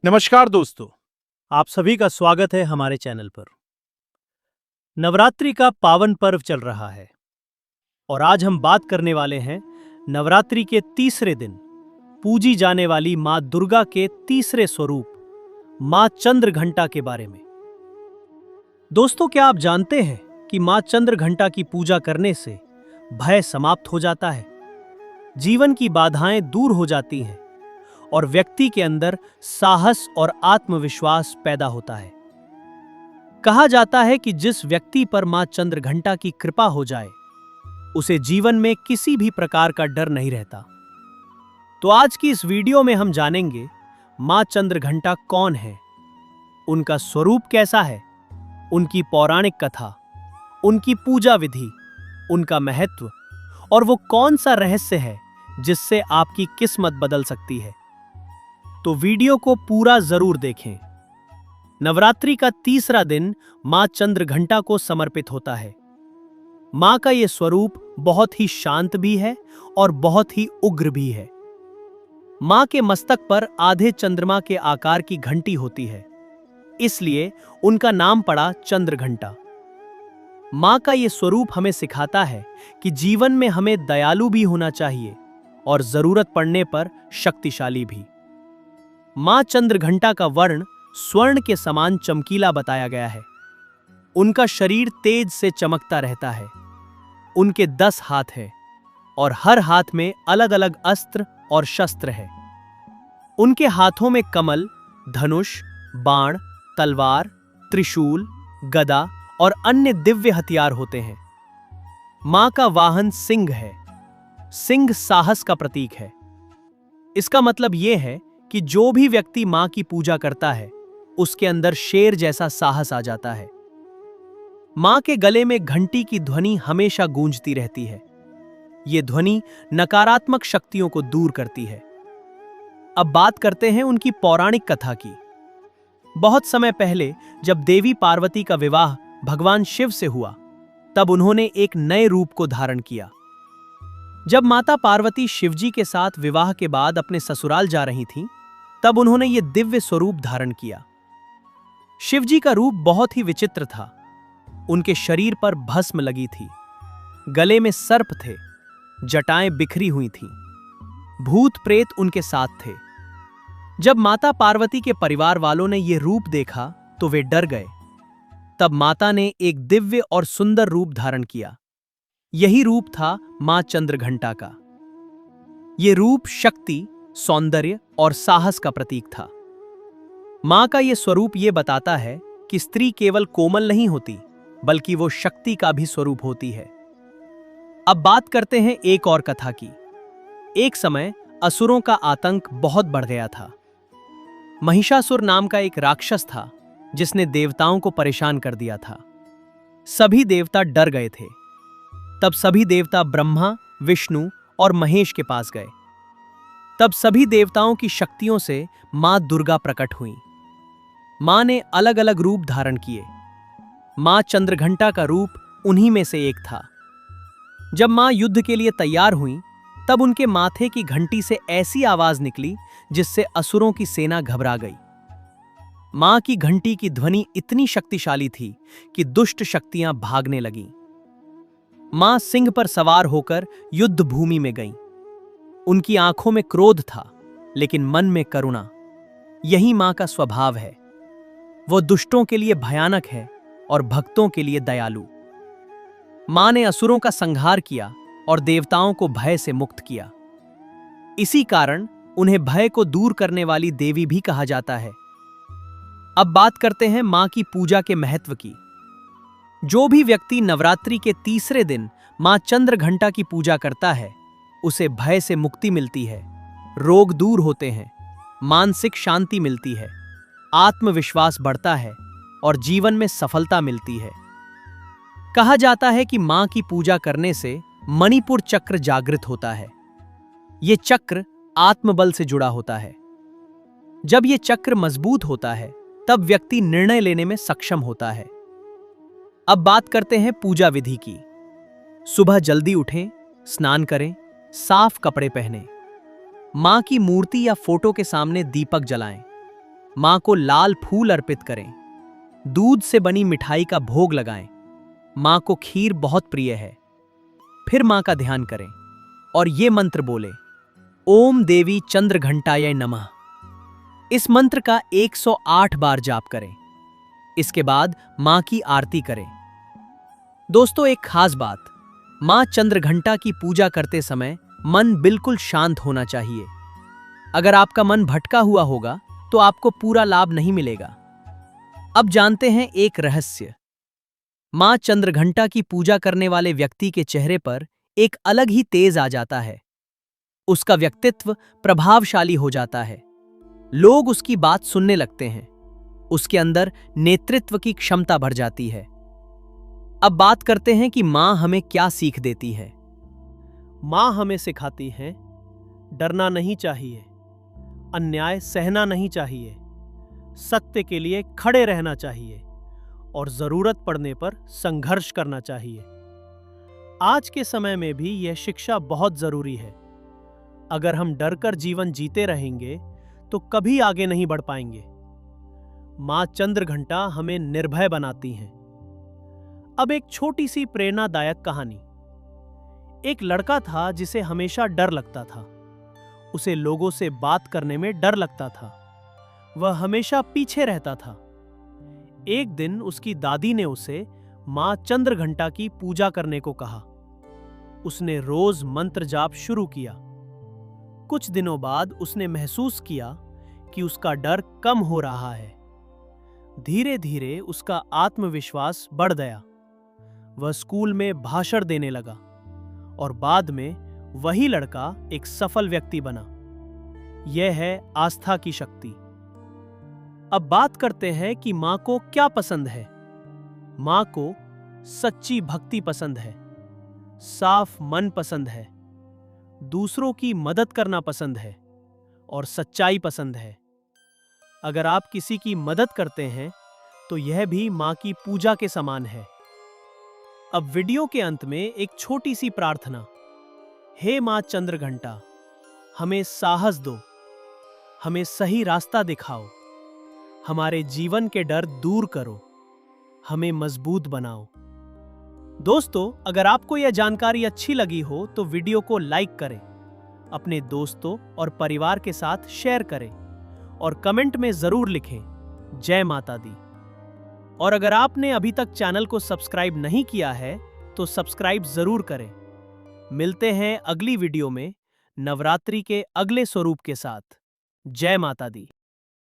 नमस्कार दोस्तों। आप सभी का स्वागत है हमारे चैनल पर। नवरात्रि का पावन पर्व चल रहा है और आज हम बात करने वाले हैं नवरात्रि के तीसरे दिन पूजी जाने वाली मां दुर्गा के तीसरे स्वरूप मां चंद्रघंटा के बारे में। दोस्तों, क्या आप जानते हैं कि मां चंद्रघंटा की पूजा करने से भय समाप्त हो जाता है, जीवन की बाधाएं दूर हो जाती हैं और व्यक्ति के अंदर साहस और आत्मविश्वास पैदा होता है। कहा जाता है कि जिस व्यक्ति पर मां चंद्रघंटा की कृपा हो जाए उसे जीवन में किसी भी प्रकार का डर नहीं रहता। तो आज की इस वीडियो में हम जानेंगे मां चंद्रघंटा कौन है, उनका स्वरूप कैसा है, उनकी पौराणिक कथा, उनकी पूजा विधि, उनका महत्व और वो कौन सा रहस्य है जिससे आपकी किस्मत बदल सकती है। तो वीडियो को पूरा जरूर देखें। नवरात्रि का तीसरा दिन मां चंद्रघंटा को समर्पित होता है। मां का यह स्वरूप बहुत ही शांत भी है और बहुत ही उग्र भी है। मां के मस्तक पर आधे चंद्रमा के आकार की घंटी होती है, इसलिए उनका नाम पड़ा चंद्रघंटा। मां का यह स्वरूप हमें सिखाता है कि जीवन में हमें दयालु भी होना चाहिए और जरूरत पड़ने पर शक्तिशाली भी। मां चंद्रघंटा का वर्ण स्वर्ण के समान चमकीला बताया गया है। उनका शरीर तेज से चमकता रहता है। उनके 10 हाथ हैं और हर हाथ में अलग अलग अस्त्र और शस्त्र है। उनके हाथों में कमल, धनुष, बाण, तलवार, त्रिशूल, गदा और अन्य दिव्य हथियार होते हैं। मां का वाहन सिंह है। सिंह साहस का प्रतीक है। इसका मतलब यह है कि जो भी व्यक्ति मां की पूजा करता है उसके अंदर शेर जैसा साहस आ जाता है। मां के गले में घंटी की ध्वनि हमेशा गूंजती रहती है। यह ध्वनि नकारात्मक शक्तियों को दूर करती है। अब बात करते हैं उनकी पौराणिक कथा की। बहुत समय पहले जब देवी पार्वती का विवाह भगवान शिव से हुआ, तब उन्होंने एक नए रूप को धारण किया। जब माता पार्वती शिवजी के साथ विवाह के बाद अपने ससुराल जा रही थीं, तब उन्होंने यह दिव्य स्वरूप धारण किया। शिवजी का रूप बहुत ही विचित्र था। उनके शरीर पर भस्म लगी थी, गले में सर्प थे, जटाएं बिखरी हुई थीं। भूत प्रेत उनके साथ थे। जब माता पार्वती के परिवार वालों ने यह रूप देखा तो वे डर गए। तब माता ने एक दिव्य और सुंदर रूप धारण किया। यही रूप था मां चंद्रघंटा का। यह रूप शक्ति, सौंदर्य और साहस का प्रतीक था। मां का यह स्वरूप यह बताता है कि स्त्री केवल कोमल नहीं होती, बल्कि वो शक्ति का भी स्वरूप होती है। अब बात करते हैं एक और कथा की। एक समय असुरों का आतंक बहुत बढ़ गया था। महिषासुर नाम का एक राक्षस था जिसने देवताओं को परेशान कर दिया था। सभी देवता डर गए थे। तब सभी देवता ब्रह्मा, विष्णु और महेश के पास गए। तब सभी देवताओं की शक्तियों से मां दुर्गा प्रकट हुई। मां ने अलग अलग रूप धारण किए। मां चंद्रघंटा का रूप उन्हीं में से एक था। जब मां युद्ध के लिए तैयार हुई, तब उनके माथे की घंटी से ऐसी आवाज निकली जिससे असुरों की सेना घबरा गई। मां की घंटी की ध्वनि इतनी शक्तिशाली थी कि दुष्ट शक्तियां भागने लगीं। मां सिंह पर सवार होकर युद्ध भूमि में गईं। उनकी आंखों में क्रोध था, लेकिन मन में करुणा। यही मां का स्वभाव है। वो दुष्टों के लिए भयानक है और भक्तों के लिए दयालु। मां ने असुरों का संहार किया और देवताओं को भय से मुक्त किया। इसी कारण उन्हें भय को दूर करने वाली देवी भी कहा जाता है। अब बात करते हैं मां की पूजा के महत्व की। जो भी व्यक्ति नवरात्रि के तीसरे दिन मां चंद्रघंटा की पूजा करता है उसे भय से मुक्ति मिलती है, रोग दूर होते हैं, मानसिक शांति मिलती है, आत्मविश्वास बढ़ता है और जीवन में सफलता मिलती है। कहा जाता है कि मां की पूजा करने से मणिपुर चक्र जागृत होता है। यह चक्र आत्मबल से जुड़ा होता है। जब यह चक्र मजबूत होता है, तब व्यक्ति निर्णय लेने में सक्षम होता है। अब बात करते हैं पूजा विधि की। सुबह जल्दी उठें, स्नान करें, साफ कपड़े पहनें, मां की मूर्ति या फोटो के सामने दीपक जलाएं, मां को लाल फूल अर्पित करें। दूध से बनी मिठाई का भोग लगाएं। मां को खीर बहुत प्रिय है। फिर मां का ध्यान करें और ये मंत्र बोले, ओम देवी चंद्रघंटाय नमः। इस मंत्र का 108 बार जाप करें। इसके बाद मां की आरती करें। दोस्तों, एक खास बात, मां चंद्रघंटा की पूजा करते समय मन बिल्कुल शांत होना चाहिए। अगर आपका मन भटका हुआ होगा तो आपको पूरा लाभ नहीं मिलेगा। अब जानते हैं एक रहस्य। मां चंद्रघंटा की पूजा करने वाले व्यक्ति के चेहरे पर एक अलग ही तेज आ जाता है। उसका व्यक्तित्व प्रभावशाली हो जाता है। लोग उसकी बात सुनने लगते हैं। उसके अंदर नेतृत्व की क्षमता बढ़ जाती है। अब बात करते हैं कि मां हमें क्या सीख देती है। मां हमें सिखाती है, डरना नहीं चाहिए, अन्याय सहना नहीं चाहिए, सत्य के लिए खड़े रहना चाहिए और जरूरत पड़ने पर संघर्ष करना चाहिए। आज के समय में भी यह शिक्षा बहुत जरूरी है। अगर हम डरकर जीवन जीते रहेंगे तो कभी आगे नहीं बढ़ पाएंगे। मां चंद्रघंटा हमें निर्भय बनाती हैं। अब एक छोटी सी प्रेरणादायक कहानी। एक लड़का था जिसे हमेशा डर लगता था। उसे लोगों से बात करने में डर लगता था। वह हमेशा पीछे रहता था। एक दिन उसकी दादी ने उसे मां चंद्रघंटा की पूजा करने को कहा। उसने रोज मंत्र जाप शुरू किया। कुछ दिनों बाद उसने महसूस किया कि उसका डर कम हो रहा है। धीरे धीरे उसका आत्मविश्वास बढ़ गया। वह स्कूल में भाषण देने लगा और बाद में वही लड़का एक सफल व्यक्ति बना। यह है आस्था की शक्ति। अब बात करते हैं कि मां को क्या पसंद है। मां को सच्ची भक्ति पसंद है, साफ मन पसंद है, दूसरों की मदद करना पसंद है और सच्चाई पसंद है। अगर आप किसी की मदद करते हैं तो यह भी मां की पूजा के समान है। अब वीडियो के अंत में एक छोटी सी प्रार्थना। हे मां चंद्रघंटा, हमें साहस दो, हमें सही रास्ता दिखाओ, हमारे जीवन के डर दूर करो, हमें मजबूत बनाओ। दोस्तों, अगर आपको यह जानकारी अच्छी लगी हो तो वीडियो को लाइक करें, अपने दोस्तों और परिवार के साथ शेयर करें और कमेंट में जरूर लिखें, जय माता दी। और अगर आपने अभी तक चैनल को सब्सक्राइब नहीं किया है तो सब्सक्राइब जरूर करें। मिलते हैं अगली वीडियो में नवरात्रि के अगले स्वरूप के साथ। जय माता दी।